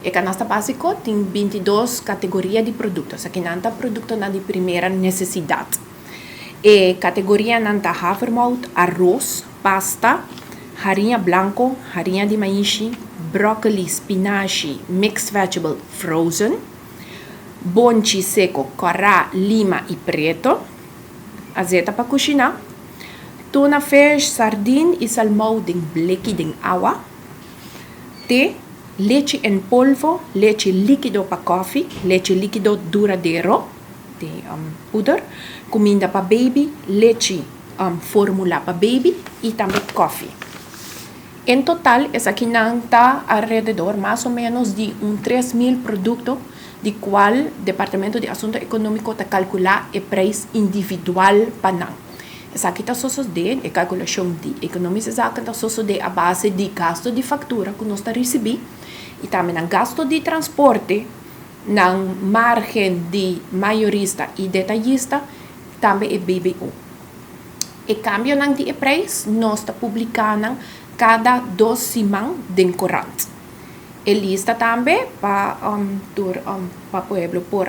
A canasta básico tem 22 categorias de produtos. Aqui não está produto de primeira necessidade. E categoria não está havermout, arroz, pasta, farinha branco, farinha de maíz, brócolis, spinaci, mixed vegetable, frozen, bonchi seco, corá, lima e preto, azeite para cozinhar, tuna fish, sardine e salmão de bleque de água, té, leite em polvo, leite líquido para coffee, leite líquido duradeiro, de poeder, comida para baby, leite fórmula para baby e também coffee. Em total, essa aqui não está alrededor mais ou menos de 3.000 produtos, de qual o Departamento de Assunto Econômico está calcular o preço individual para não. Essa aqui está só de a calculação de economia, essa aqui está só de a base de gasto de fatura que nós está recebendo e também o gasto de transporte, na margem de mayorista e detallista, também é BBO. E cambio de preço, nós está publicando cada 2 semanas de corrente. E lista também para o pueblo por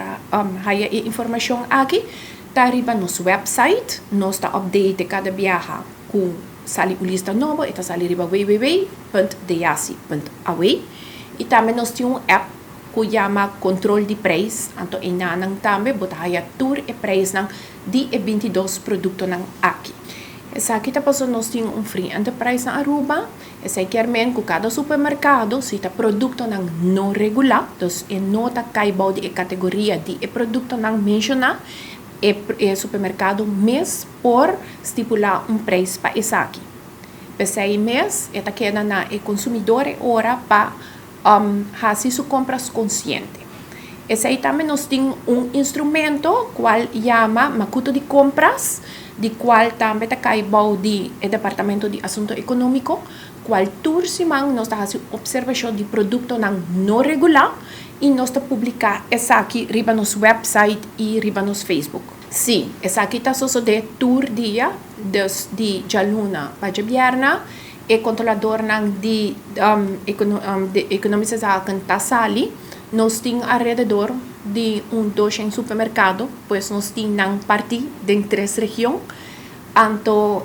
haya informação aqui. Está arriba no nosso website, nós está update cada viagem com sali o lista novo, está sali arriba www.deasi.away. E também nós temos um app que chama controle de preço, então em nanang também bota haya tour e preço de 22 produtos aqui. Essa aqui está passando nós temos um free enterprise na Aruba. Essa aqui é que cada supermercado se está produto não regular, então não está caibau de categoria de produto não mencionar, é supermercado mês por estipular um preço para essa aqui. Esse mês está queda na consumidor hora para fazer suas compras consciente. Esse aí também nós temos um instrumento qual chama Makuto de Compras, de qual também está caibau de Departamento de Assunto Econômico, qual tour semana nós está fazendo observação de produto não regular e nós está publicar essa aqui riba nos website e riba nos Facebook. Sim, essa aqui está só de tour dia de jaluna para vierna e controlador de economia que está sali. Nós temos alrededor de 200 supermercados, pois nós temos parte de 3 regiões. Então,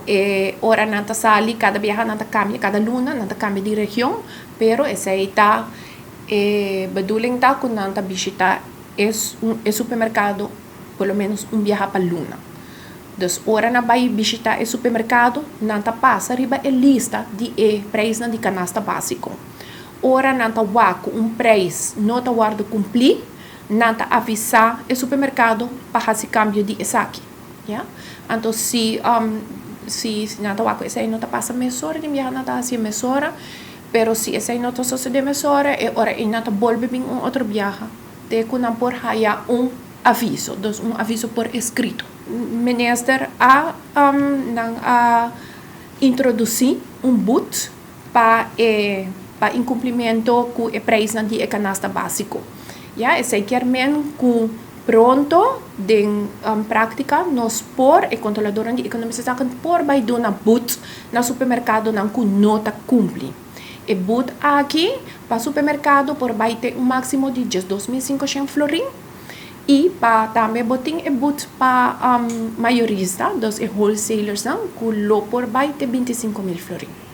ora não sali, cada viagem não cambia, cada luna não cambia de região, pero essa aí está, bedoeling está que não visita o supermercado, pelo menos viagem para luna. Então, ora não vai visitar o supermercado, não passa arriba a lista de preços de canasta básico. Ora não waco preço não guarda cumprir, não avisar o supermercado para fazer cambio de aqui. Yeah? Então, se não waco esse aí não passa mesora, de minha não assim mesora, pero se esse aí não só de mesora, e ora não volve bem outro viagem, tem que não por haya aviso, então aviso por escrito. Minister a introduzir boot para incumprimento com o preço de canasta básico. Ja, esse quer que pronto de prática nós por e controlador de economia por vai dar na boot na supermercado não cumpre. E boot aqui para supermercado por vai ter máximo de 2.500 florins. E também botin e boot para mayorista, dos wholesalers que lo por vai ter 25.000 florins.